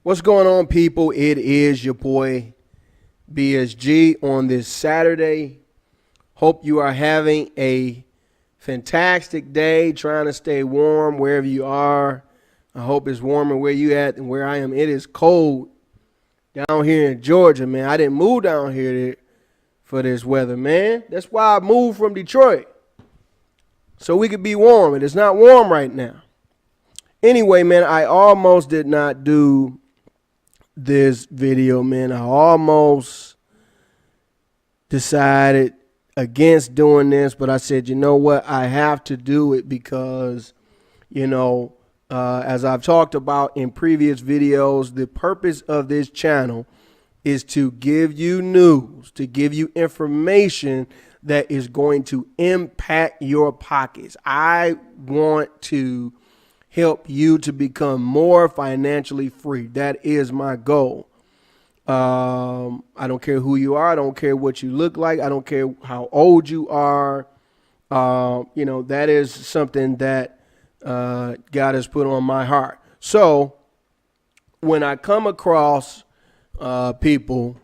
What's going on, people? It is your boy BSG on this Saturday. Hope you are having a fantastic day, trying to stay warm wherever you are. I hope it's warmer where you at than where I am. It is cold down here in Georgia, man. I didn't move down here for this weather, man. That's why I moved from Detroit, so we could be warm, and it's not warm right now. Anyway, man, I almost did not do this video, man. I almost decided against doing this, but I said, you know what? I have to do it because, as I've talked about in previous videos, the purpose of this channel is to give you news, to give you information that is going to impact your pockets. I want to help you to become more financially free. That is my goal. I don't care who you are. I don't care what you look like. I don't care how old you are. That is something that God has put on my heart. So when I come across people,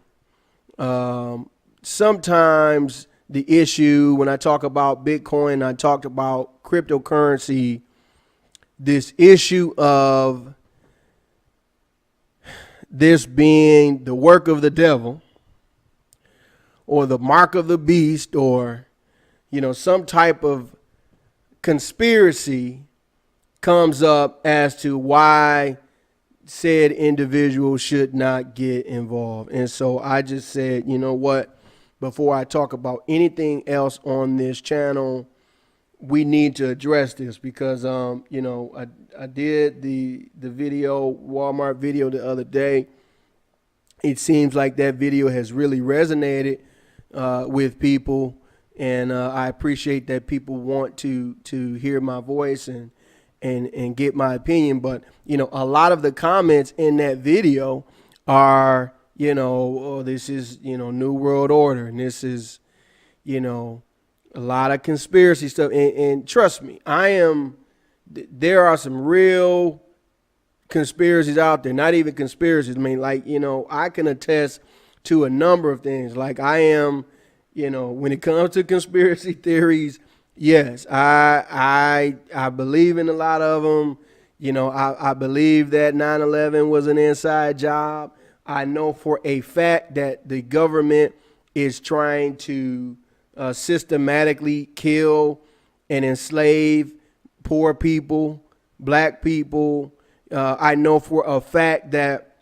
sometimes the issue, when I talk about Bitcoin, I talked about cryptocurrency, this issue of this being the work of the devil or the mark of the beast, or some type of conspiracy comes up as to why said individual should not get involved. And so I just said, you know what, before I talk about anything else on this channel, we need to address this because, I did the video, Walmart video the other day. It seems like that video has really resonated with people. And I appreciate that people want to hear my voice and get my opinion. But, a lot of the comments in that video are, oh, this is, New World Order. And this is, a lot of conspiracy stuff. And trust me, there are some real conspiracies out there, not even conspiracies. I mean, I can attest to a number of things. Like I am, when it comes to conspiracy theories, yes, I believe in a lot of them. I believe that 9/11 was an inside job. I know for a fact that the government is trying to systematically kill and enslave poor people, black people. I know for a fact that,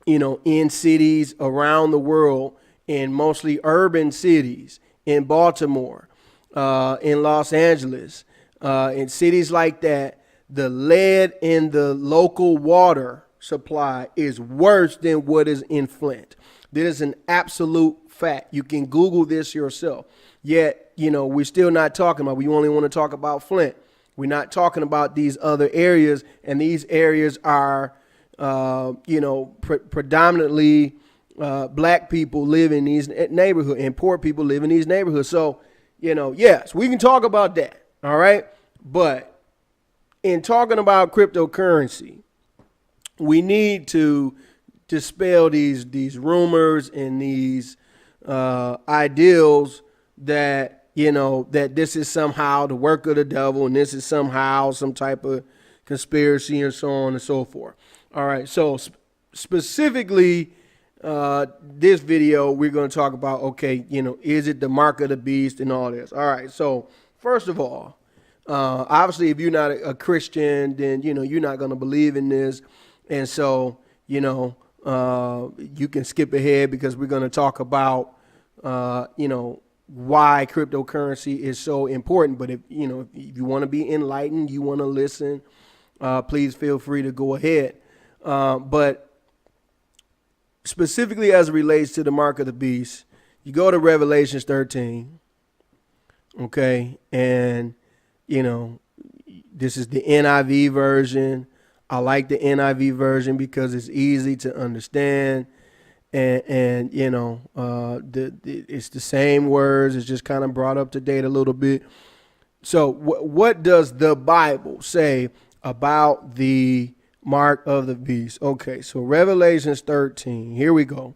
in cities around the world, in mostly urban cities, in Baltimore, in Los Angeles, in cities like that, the lead in the local water supply is worse than what is in Flint. That is an absolute fact. You can Google this yourself. Yet, we're still not talking about, we only want to talk about Flint. We're not talking about these other areas, and these areas are, predominantly black people live in these neighborhoods and poor people live in these neighborhoods. So, yes, we can talk about that. All right. But in talking about cryptocurrency, we need to dispel these rumors and these ideals that, that this is somehow the work of the devil and this is somehow some type of conspiracy and so on and so forth. All right. So specifically, this video, we're going to talk about, okay, is it the mark of the beast and all this? All right. So first of all, obviously, if you're not a Christian, then, you're not going to believe in this. And so, you can skip ahead because we're going to talk about, why cryptocurrency is so important. But if you want to be enlightened, you want to listen, please feel free to go ahead. But specifically as it relates to the mark of the beast, you go to Revelations 13. Okay. And, this is the NIV version. I like the NIV version because it's easy to understand. And it's the same words. It's just kind of brought up to date a little bit. So what does the Bible say about the mark of the beast. Okay, so Revelations 13. Here we go.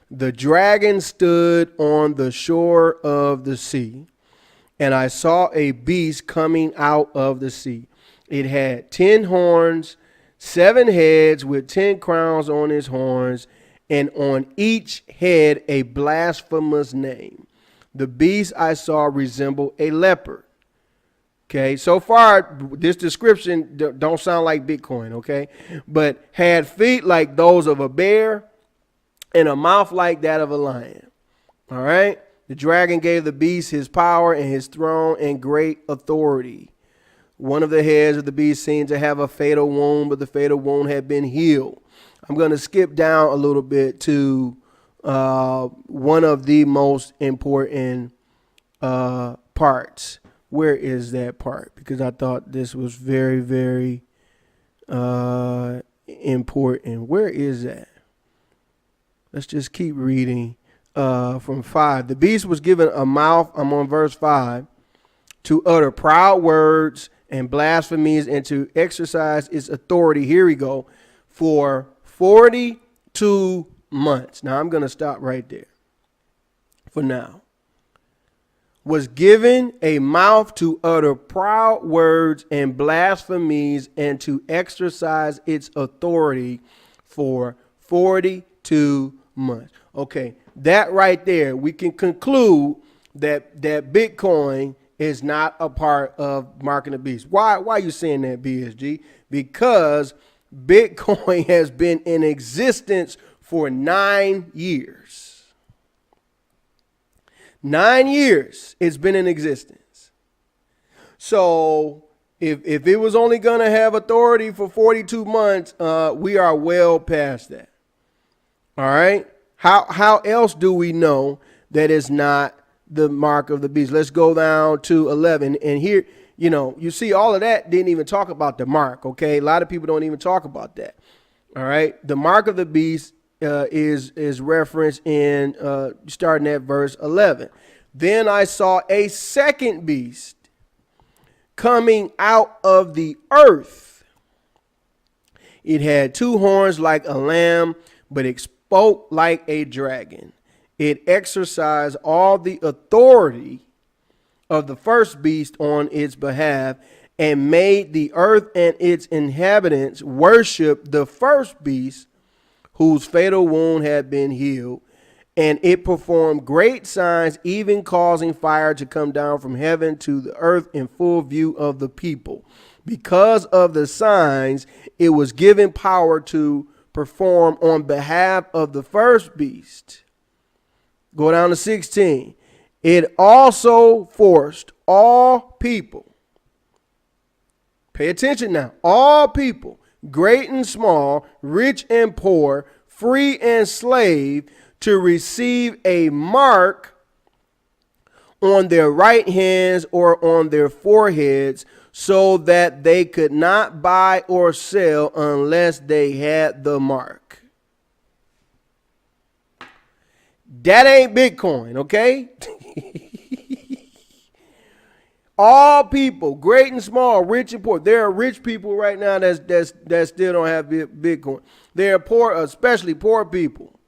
The dragon stood on the shore of the sea, and I saw a beast coming out of the sea. It had 10 horns, 7 heads with 10 crowns on his horns, and on each head a blasphemous name. The beast I saw resembled a leopard. Okay, so far this description don't sound like Bitcoin, okay? But had feet like those of a bear and a mouth like that of a lion. All right? The dragon gave the beast his power and his throne and great authority. One of the heads of the beast seemed to have a fatal wound, but the fatal wound had been healed. I'm going to skip down a little bit to one of the most important parts. Where is that part? Because I thought this was very, very important. Where is that? Let's just keep reading from 5. The beast was given a mouth, I'm on verse 5, to utter proud words and blasphemies and to exercise its authority. Here we go. For 42 months. Now I'm going to stop right there for now. Was given a mouth to utter proud words and blasphemies and to exercise its authority for 42 months. Okay, that right there, we can conclude that Bitcoin is not a part of marking the beast. Why are you saying that, BSG? Because Bitcoin has been in existence for 9 years. 9 years it's been in existence. So if it was only going to have authority for 42 months, we are well past that. All right. How else do we know that it's not the mark of the beast? Let's go down to 11. And here, you see all of that didn't even talk about the mark. OK, a lot of people don't even talk about that. All right. The mark of the beast is referenced in starting at verse 11. Then I saw a second beast coming out of the earth. It had 2 horns like a lamb, but it spoke like a dragon. It exercised all the authority of the first beast on its behalf and made the earth and its inhabitants worship the first beast whose fatal wound had been healed, and it performed great signs, even causing fire to come down from heaven to the earth in full view of the people. Because of the signs, it was given power to perform on behalf of the first beast. Go down to 16. It also forced all people, pay attention now, all people, great and small, rich and poor, free and slave, to receive a mark on their right hands or on their foreheads, so that they could not buy or sell unless they had the mark. That ain't Bitcoin, okay? All people, great and small, rich and poor. There are rich people right now that still don't have Bitcoin. There are poor, especially poor people,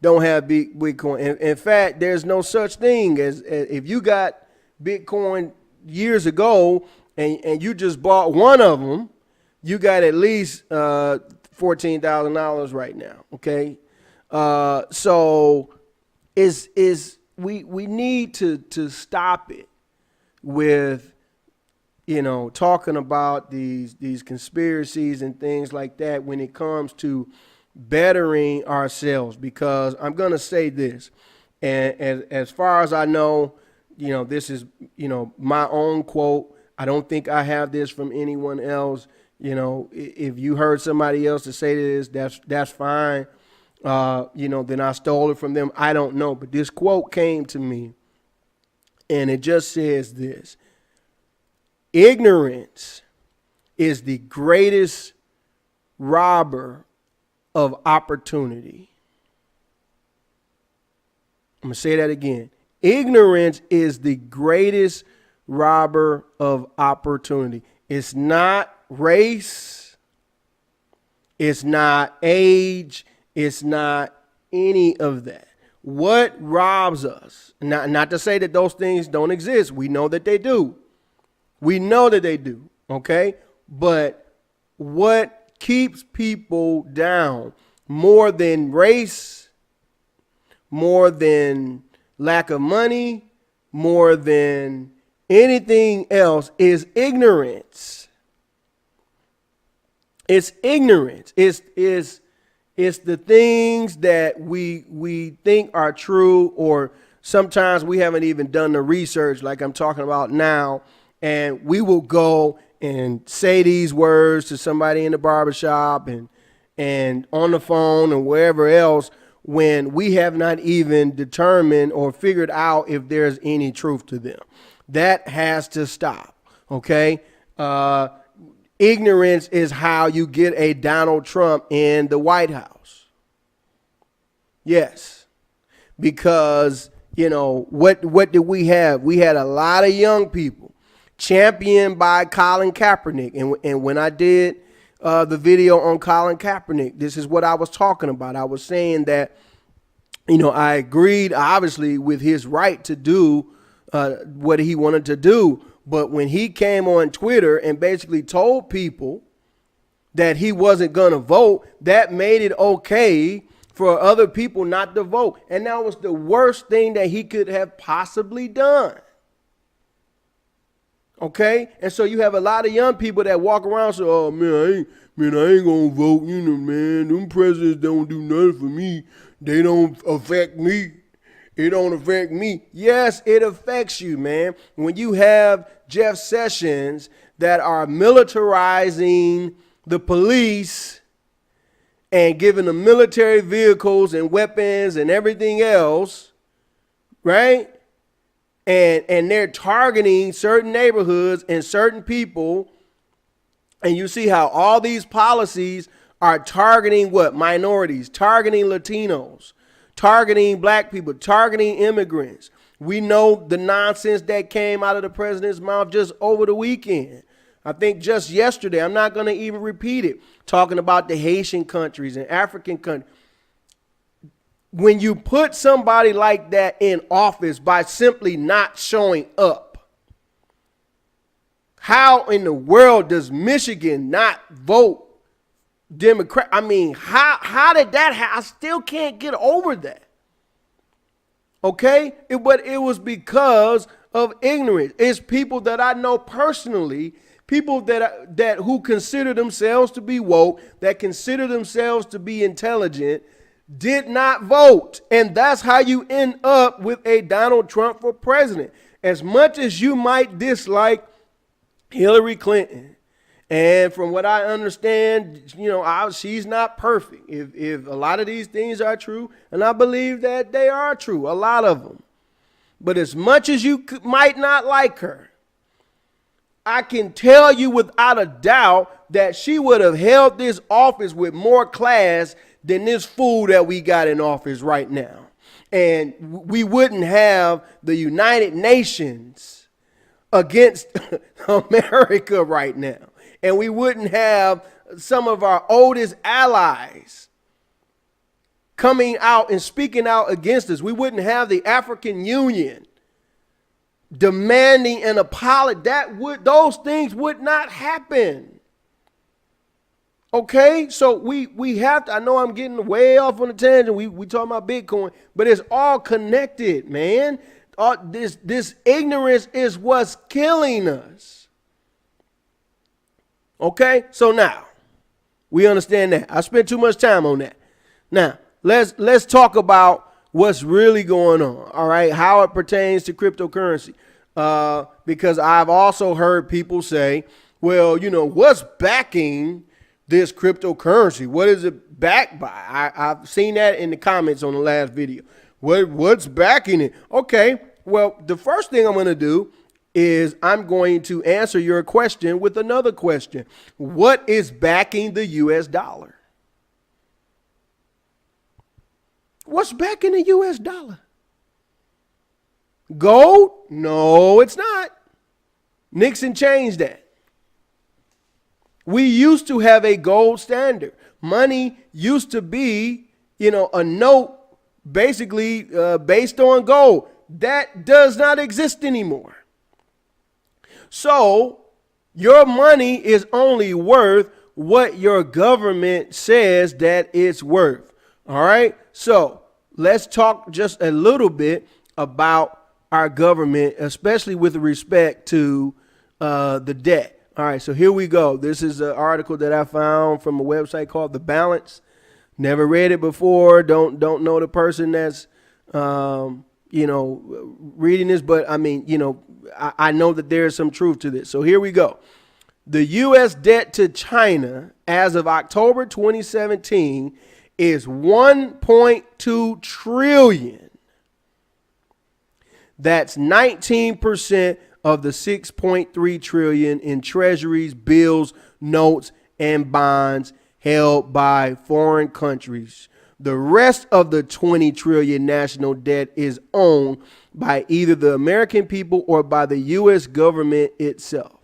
don't have Bitcoin. In fact, there's no such thing as if you got Bitcoin years ago and you just bought one of them, you got at least $14,000 right now. Okay, so we need to stop it with talking about these conspiracies and things like that when it comes to bettering ourselves. Because I'm going to say this, and as far as I know, this is my own quote. I don't think I have this from anyone else. If you heard somebody else to say this, that's fine. Then I stole it from them. I don't know, but this quote came to me, and it just says this: ignorance is the greatest robber of opportunity. I'm going to say that again. Ignorance is the greatest robber of opportunity. It's not race. It's not age. It's not any of that. What robs us? Not to say that those things don't exist. We know that they do. We know that they do. Okay? But what keeps people down more than race, more than lack of money, more than anything else is ignorance. It's ignorance. It's the things that we think are true, or sometimes we haven't even done the research like I'm talking about now, and we will go and say these words to somebody in the barbershop and on the phone and wherever else, when we have not even determined or figured out if there's any truth to them. That has to stop. Okay? Ignorance is how you get a Donald Trump in the White House. Yes. Because, what did we have? We had a lot of young people championed by Colin Kaepernick. And when I did the video on Colin Kaepernick, this is what I was talking about. I was saying that, I agreed, obviously, with his right to do what he wanted to do. But when he came on Twitter and basically told people that he wasn't going to vote, that made it okay for other people not to vote. And that was the worst thing that he could have possibly done. Okay? And so you have a lot of young people that walk around and say, oh, man, I ain't going to vote. Man, them presidents don't do nothing for me. They don't affect me. It don't affect me. Yes, it affects you, man. When you have Jeff Sessions that are militarizing the police and giving them military vehicles and weapons and everything else, right? And they're targeting certain neighborhoods and certain people. And you see how all these policies are targeting what? Minorities, targeting Latinos, targeting black people, targeting immigrants. We know the nonsense that came out of the president's mouth just over the weekend. I think just yesterday, I'm not going to even repeat it, talking about the Haitian countries and African countries. When you put somebody like that in office by simply not showing up, how in the world does Michigan not vote Democrat? I mean, how did that happen? I still can't get over that. Okay? But it was because of ignorance. It's people that I know personally, people that who consider themselves to be woke, that consider themselves to be intelligent, did not vote. And that's how you end up with a Donald Trump for president. As much as you might dislike Hillary Clinton, and from what I understand, she's not perfect. If a lot of these things are true, and I believe that they are true, a lot of them. But as much as you might not like her, I can tell you without a doubt that she would have held this office with more class than this fool that we got in office right now. And we wouldn't have the United Nations against America right now. And we wouldn't have some of our oldest allies coming out and speaking out against us. We wouldn't have the African Union demanding an apology. Those things would not happen. Okay, so we have to, I know I'm getting way off on a tangent. We talking about Bitcoin, but it's all connected, man. This ignorance is what's killing us. Okay, so now we understand that. I spent too much time on that. Now let's talk about what's really going on. All right, how it pertains to cryptocurrency, because I've also heard people say, well, what's backing this cryptocurrency? What is it backed by? I've seen that in the comments on the last video. What's backing it? Okay, well, the first thing I'm going to do is I'm going to answer your question with another question. What is backing the US dollar? What's backing the US dollar? Gold? No, it's not. Nixon changed that. We used to have a gold standard. Money used to be, a note basically based on gold. That does not exist anymore. So your money is only worth what your government says that it's worth. All right. So let's talk just a little bit about our government, especially with respect to the debt. All right. So here we go. This is an article that I found from a website called The Balance. Never read it before. Don't know the person that's reading this, but I mean, I know that there is some truth to this. So here we go. The U.S. debt to China as of October 2017 is 1.2 trillion. That's 19% of the 6.3 trillion in treasuries, bills, notes, and bonds held by foreign countries. The rest of the 20 trillion national debt is owned by either the American people or by the U.S. government itself.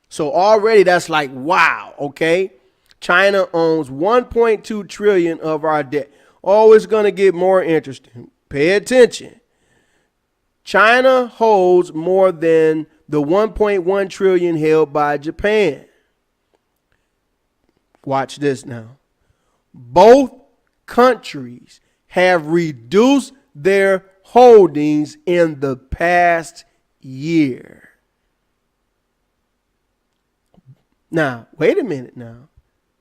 So already that's like, wow, okay? China owns 1.2 trillion of our debt. Oh, it's going to get more interesting. Pay attention. China holds more than the 1.1 trillion held by Japan. Watch this now. Both countries have reduced their holdings in the past year. Now, wait a minute now.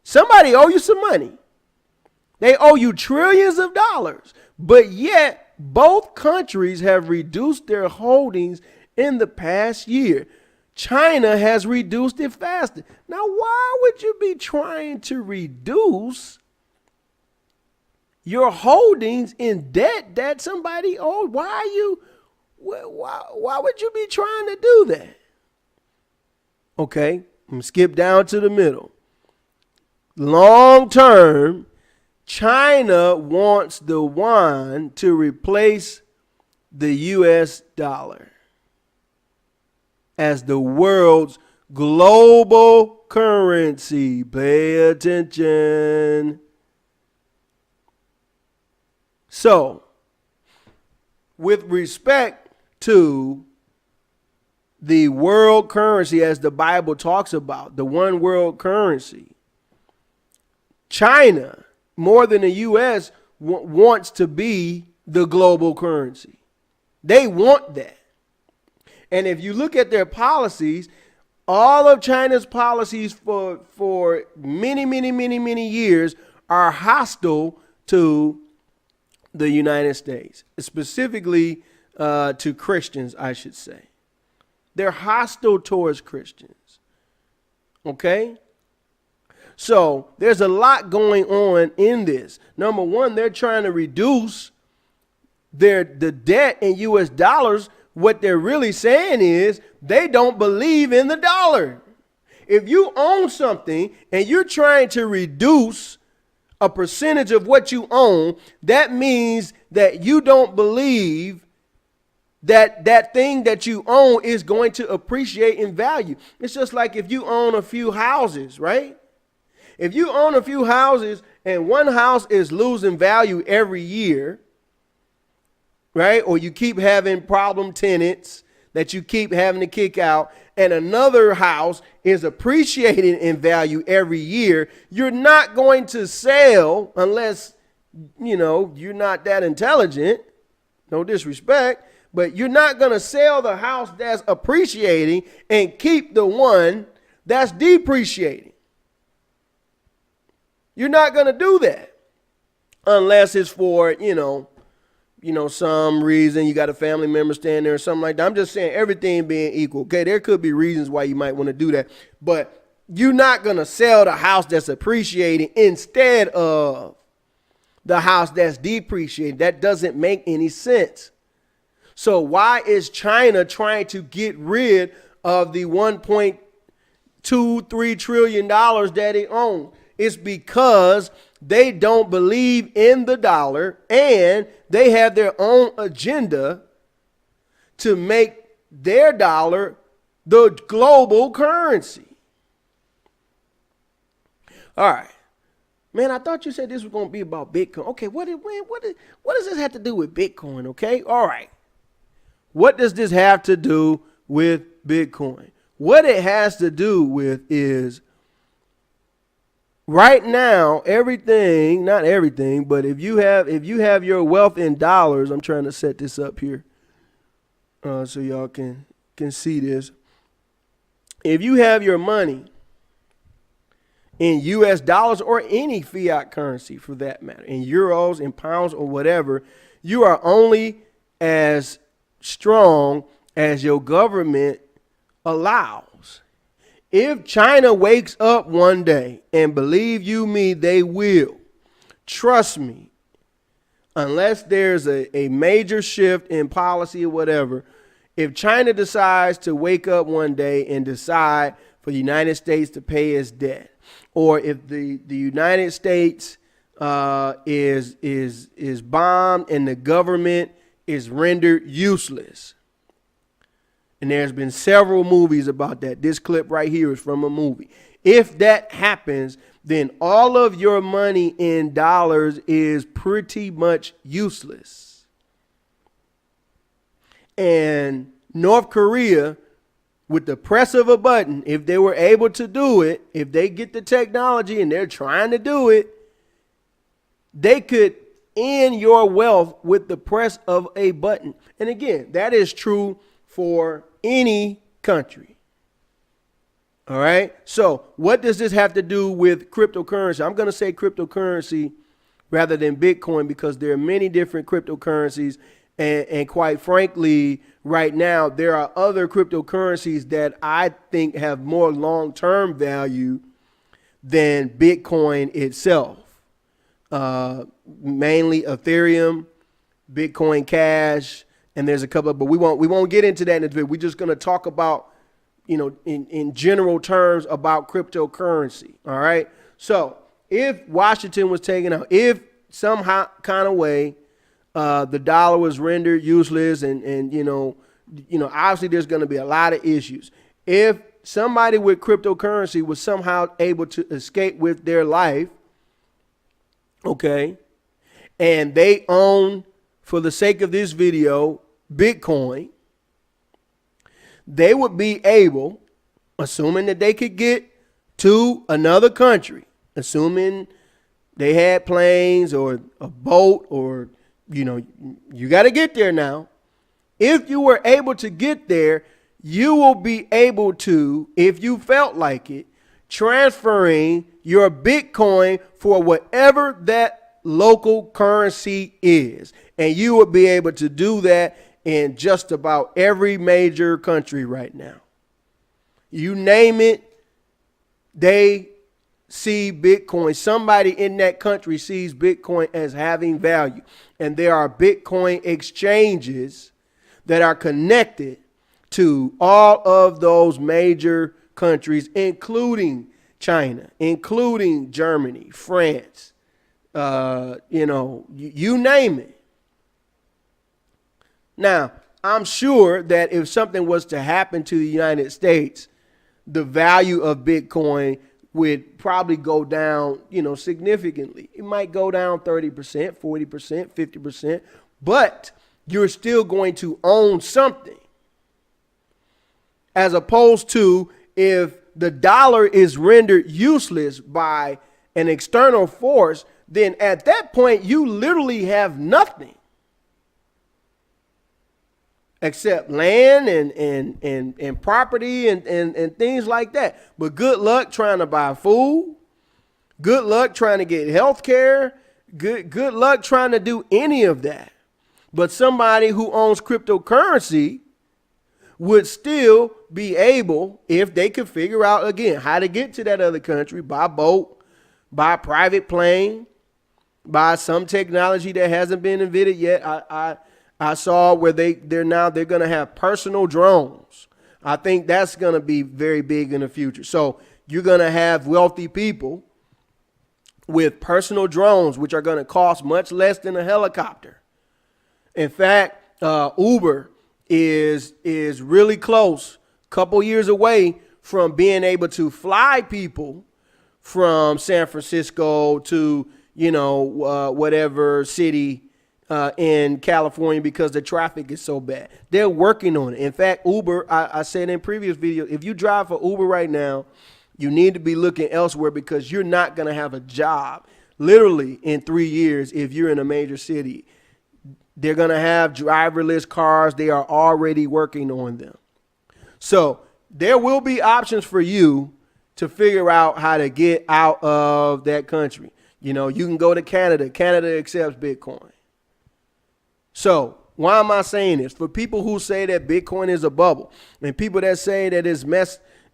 Somebody owe you some money. They owe you trillions of dollars, but yet both countries have reduced their holdings in the past year. China has reduced it faster. Now, why would you be trying to reduce your holdings in debt that somebody owed? Why would you be trying to do that? Okay, I'm going to skip down to the middle. Long term, China wants the yuan to replace the US dollar as the world's global currency. Pay attention. So, with respect to the world currency, as the Bible talks about, the one world currency, China, more than the U.S., wants to be the global currency. They want that. And if you look at their policies, all of China's policies for many years are hostile to the United States, specifically to Christians, I should say. They're hostile towards Christians. Okay? So there's a lot going on in this. Number one, they're trying to reduce the debt in U.S. dollars. What they're really saying is they don't believe in the dollar. If you own something and you're trying to reduce a percentage of what you own, that means that you don't believe that that thing that you own is going to appreciate in value. It's just like if you own a few houses, right? If you own a few houses and one house is losing value every year, right? Or you keep having problem tenants that you keep having to kick out, and another house is appreciating in value every year, you're not going to sell unless, you're not that intelligent. No disrespect, but you're not going to sell the house that's appreciating and keep the one that's depreciating. You're not going to do that unless it's for, some reason you got a family member staying there or something like that. I'm just saying everything being equal. Okay, there could be reasons why you might want to do that, but you're not going to sell the house that's appreciating instead of the house that's depreciating. That doesn't make any sense. So why is China trying to get rid of the $1.23 trillion that it owns? It's because they don't believe in the dollar and they have their own agenda to make their dollar the global currency. All right. Man, I thought you said this was going to be about Bitcoin. Okay, what does this have to do with Bitcoin? Okay, all right. What does this have to do with Bitcoin? What it has to do with is right now, everything, not everything, but if you have your wealth in dollars, I'm trying to set this up here so y'all can see this. If you have your money in US dollars or any fiat currency for that matter, in euros, in pounds, or whatever, you are only as strong as your government allows. If China wakes up one day, and believe you me, they will, trust me, unless there's a major shift in policy or whatever, if China decides to wake up one day and decide for the United States to pay its debt, or if the United States is bombed and the government is rendered useless. And there's been several movies about that. This clip right here is from a movie. If that happens, then all of your money in dollars is pretty much useless. And North Korea, with the press of a button, if they were able to do it, if they get the technology and they're trying to do it, they could end your wealth with the press of a button. And again, that is true for any country. All right. So what does this have to do with cryptocurrency? I'm going to say cryptocurrency rather than Bitcoin because there are many different cryptocurrencies. And quite frankly, right now, there are other cryptocurrencies that I think have more long-term value than Bitcoin itself. Mainly Ethereum, Bitcoin Cash, and there's a couple of, but we won't get into that in this video. We're just going to talk about, in general terms about cryptocurrency. All right. So if Washington was taken out, if somehow kind of way, the dollar was rendered useless and obviously there's going to be a lot of issues. If somebody with cryptocurrency was somehow able to escape with their life, okay, and they own, for the sake of this video, Bitcoin, they would be able, assuming that they could get to another country, assuming they had planes or a boat or you got to get there now. If you were able to get there, you will be able to, if you felt like it, transferring your Bitcoin for whatever that local currency is. And you will be able to do that in just about every major country right now. You name it, they see Bitcoin. Somebody in that country sees Bitcoin as having value. And there are Bitcoin exchanges that are connected to all of those major countries, including China, including Germany, France, you name it. Now, I'm sure that if something was to happen to the United States, the value of Bitcoin would probably go down, significantly. It might go down 30%, 40%, 50%, but you're still going to own something. As opposed to if the dollar is rendered useless by an external force, then at that point you literally have nothing except land and property and things like that. But good luck trying to buy food. Good luck trying to get health care. Good luck trying to do any of that. But somebody who owns cryptocurrency would still be able, if they could figure out, again, how to get to that other country by boat, by private plane, by some technology that hasn't been invented yet. I saw where they're going to have personal drones. I think that's going to be very big in the future. So you're going to have wealthy people with personal drones, which are going to cost much less than a helicopter. In fact, Uber is really close, a couple years away from being able to fly people from San Francisco to, whatever city in California because the traffic is so bad. They're working on it. In fact, Uber, I said in previous videos, if you drive for Uber right now, you need to be looking elsewhere because you're not going to have a job literally in 3 years if you're in a major city. They're going to have driverless cars. They are already working on them. So there will be options for you to figure out how to get out of that country. You can go to Canada. Canada accepts Bitcoin. So why am I saying this? For people who say that Bitcoin is a bubble and people that say that it's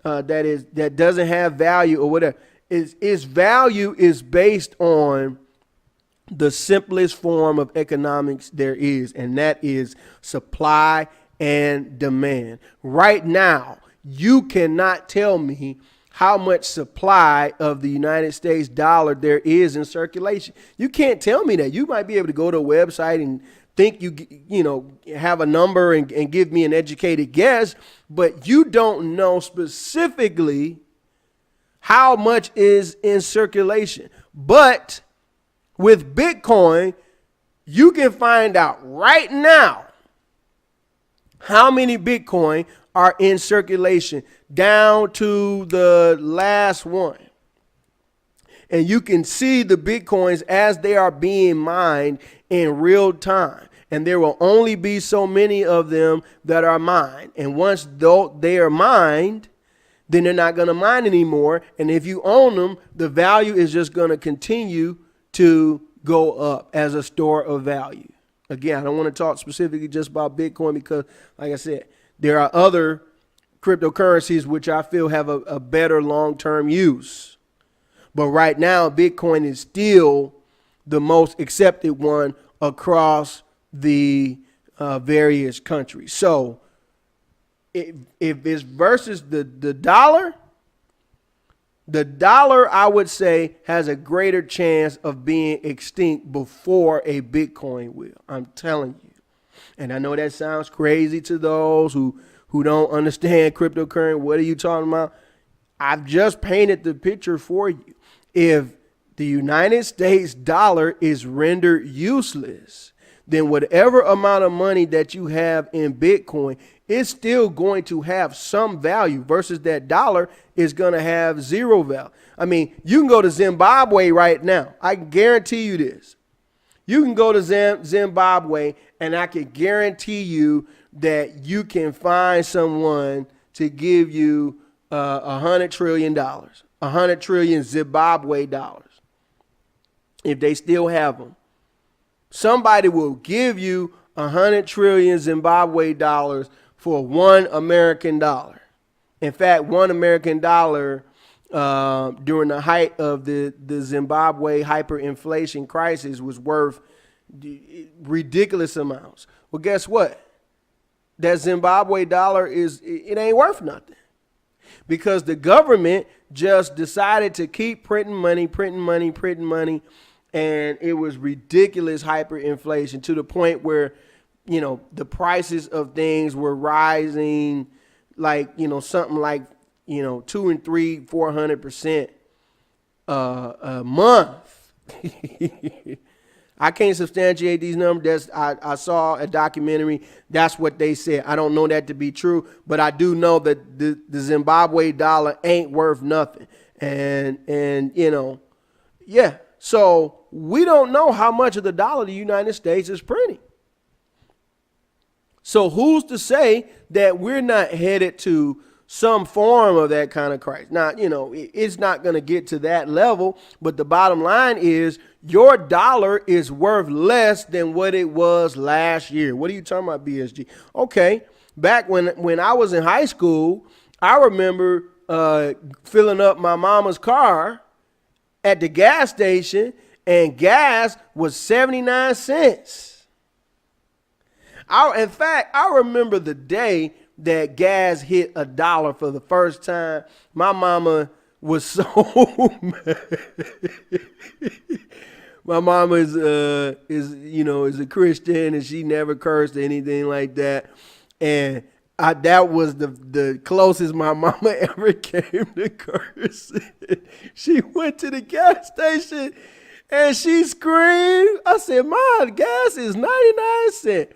that doesn't have value or whatever, its value is based on the simplest form of economics there is, and that is supply and demand. Right now, you cannot tell me how much supply of the United States dollar there is in circulation. You can't tell me that. You might be able to go to a website and think you have a number and give me an educated guess, but you don't know specifically how much is in circulation. But with Bitcoin, you can find out right now how many Bitcoin are in circulation down to the last one. And you can see the Bitcoins as they are being mined in real time. And there will only be so many of them that are mined. And once they are mined, then they're not going to mine anymore. And if you own them, the value is just going to continue to go up as a store of value. Again, I don't want to talk specifically just about Bitcoin because, like I said, there are other cryptocurrencies which I feel have a better long-term use. But right now, Bitcoin is still the most accepted one across the various countries. So if it's versus the dollar, I would say has a greater chance of being extinct before a Bitcoin will. I'm telling you. And I know that sounds crazy to those who don't understand cryptocurrency. What are you talking about? I've just painted the picture for you. If the United States dollar is rendered useless, then whatever amount of money that you have in Bitcoin is still going to have some value versus that dollar is going to have zero value. I mean, you can go to Zimbabwe right now. I can guarantee you this. You can go to Zimbabwe and I can guarantee you that you can find someone to give you $100 trillion, 100 trillion Zimbabwe dollars. If they still have them, somebody will give you 100 trillion Zimbabwe dollars for $1 American dollar. In fact, $1 American dollar during the height of the Zimbabwe hyperinflation crisis was worth ridiculous amounts. Well, guess what? That Zimbabwe dollar it ain't worth nothing because the government just decided to keep printing money, and it was ridiculous hyperinflation to the point where, the prices of things were rising like, something like, 2 and 3, 400% a month. I can't substantiate these numbers. I saw a documentary. That's what they said. I don't know that to be true, but I do know that the Zimbabwe dollar ain't worth nothing. And yeah. So we don't know how much of the dollar the United States is printing. So who's to say that we're not headed to some form of that kind of crisis? Now, it's not going to get to that level, but the bottom line is your dollar is worth less than what it was last year. What are you talking about, BSG? Okay, back when I was in high school, I remember filling up my mama's car at the gas station, and gas was 79 cents. In fact, I remember the day that gas hit $1 for the first time. My mama was so mad. My mama is a Christian, and she never cursed or anything like that. And that was the closest my mama ever came to cursing. She went to the gas station and she screamed. I said, "Ma, gas is 99 cents."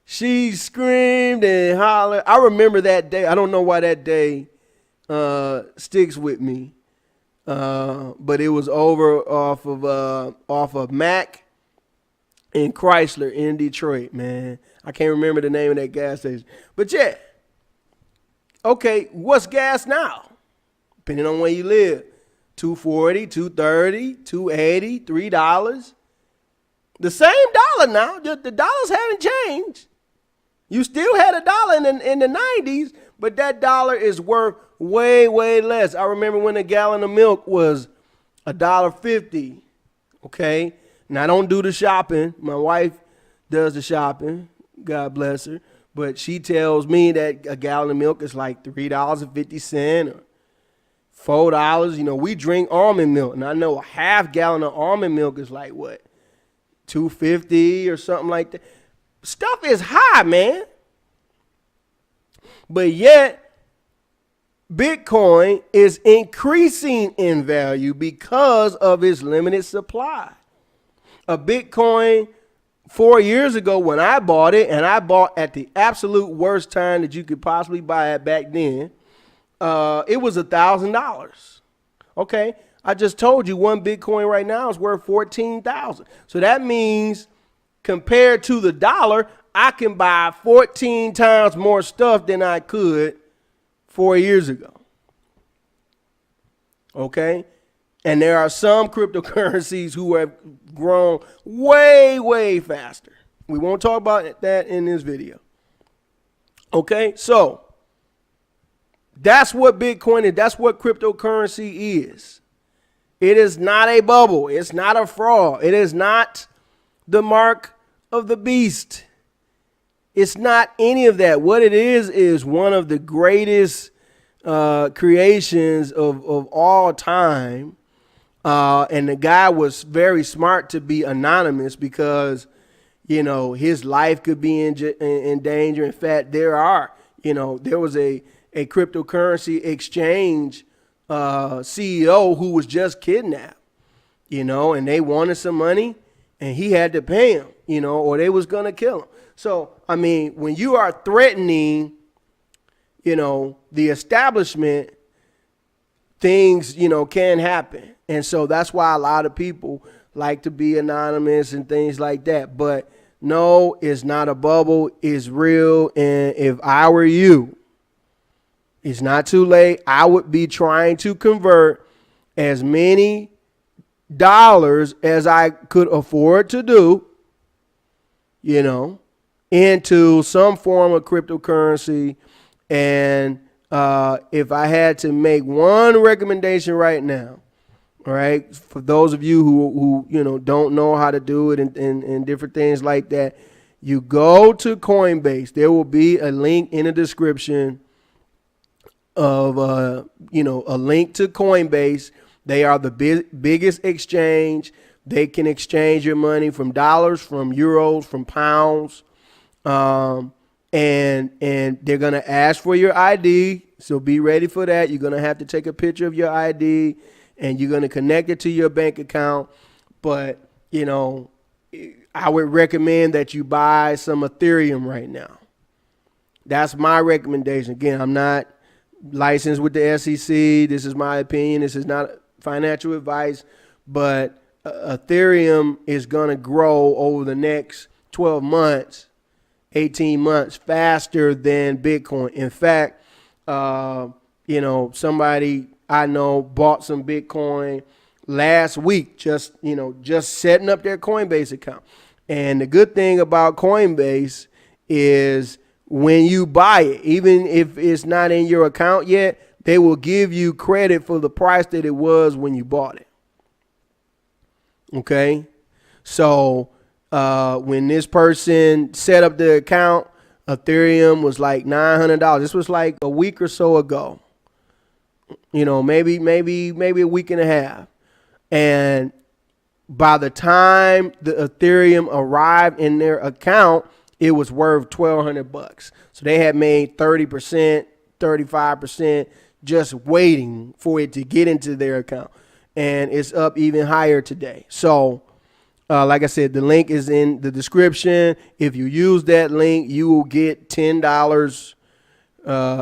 She screamed and hollered. I remember that day. I don't know why that day sticks with me. But it was over off of Mac and Chrysler in Detroit, man. I can't remember the name of that gas station. But yeah. Okay, what's gas now? Depending on where you live. $2.40, $2.30, $2.80, $3. The same dollar now. The dollars haven't changed. You still had a dollar in the 90s, but that dollar is worth way, way less. I remember when a gallon of milk was $1.50. Okay? Now, I don't do the shopping. My wife does the shopping. God bless her. But she tells me that a gallon of milk is like $3.50 or $4. You know, we drink almond milk, and I know a half gallon of almond milk is like what? $2.50 or something like that. Stuff is high, man. But yet, Bitcoin is increasing in value because of its limited supply. A Bitcoin 4 years ago when I bought it, and I bought at the absolute worst time that you could possibly buy it back then, it was $1,000. Okay, I just told you one Bitcoin right now is worth 14,000. So that means compared to the dollar, I can buy 14 times more stuff than I could 4 years ago. Okay? And there are some cryptocurrencies who have grown way, way faster. We won't talk about that in this video. Okay? So, that's what Bitcoin is. That's what cryptocurrency is. It is not a bubble. It's not a fraud. It is not the mark of the beast. It's not any of that. What it is one of the greatest creations of all time. And the guy was very smart to be anonymous because, you know, his life could be in danger. In fact, there was a cryptocurrency exchange CEO who was just kidnapped, you know, and they wanted some money and he had to pay him, you know, or they was going to kill him. So, I mean, when you are threatening, you know, the establishment, things, you know, can happen. And so that's why a lot of people like to be anonymous and things like that. But no, it's not a bubble. It's real. And if I were you, it's not too late. I would be trying to convert as many dollars as I could afford to do, you know, into some form of cryptocurrency. And if I had to make one recommendation right now, all right, for those of you who you know don't know how to do it and different things like that, you go to Coinbase. There will be a link in the description of you know, a link to Coinbase. They are the biggest exchange. They can exchange your money from dollars, from euros, from pounds, and they're gonna ask for your ID. So be ready for that. You're gonna have to take a picture of your ID. And you're going to connect it to your bank account. But, you know, I would recommend that you buy some Ethereum right now. That's my recommendation. Again, I'm not licensed with the SEC. This is my opinion. This is not financial advice. But Ethereum is going to grow over the next 12 months, 18 months faster than Bitcoin. In fact, you know, somebody I know bought some Bitcoin last week, just setting up their Coinbase account. And the good thing about Coinbase is when you buy it, even if it's not in your account yet, they will give you credit for the price that it was when you bought it. Okay. So when this person set up the account, Ethereum was like $900. This was like a week or so ago. You know, maybe a week and a half. And by the time the Ethereum arrived in their account, it was worth $1,200. So they had made 30%, 35% just waiting for it to get into their account. And it's up even higher today. So like I said, the link is in the description. If you use that link, you will get $10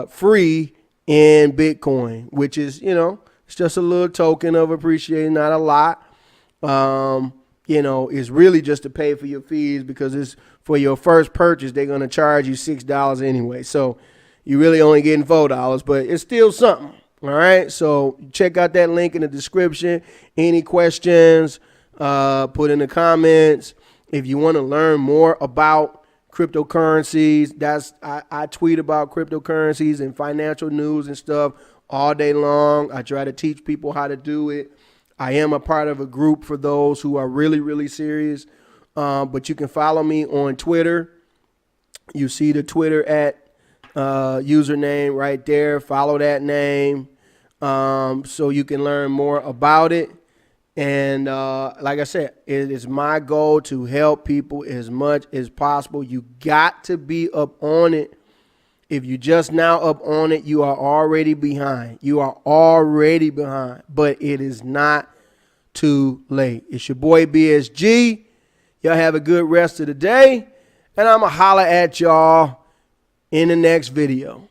free in Bitcoin, which is, it's just a little token of appreciation, not a lot. It's really just to pay for your fees, because it's for your first purchase, they're going to charge you $6 anyway. So you really only getting $4, but it's still something. All right. So check out that link in the description. Any questions, put in the comments. If you want to learn more about cryptocurrencies, I tweet about cryptocurrencies and financial news and stuff all day long. I try to teach people how to do it. I am a part of a group for those who are really, really serious. But you can follow me on Twitter. You see the Twitter username right there. Follow that name so you can learn more about it. And like I said, it is my goal to help people as much as possible. You got to be up on it. If you just now up on it, you are already behind. You are already behind, but it is not too late. It's your boy BSG. Y'all have a good rest of the day, and I'm going to holler at y'all in the next video.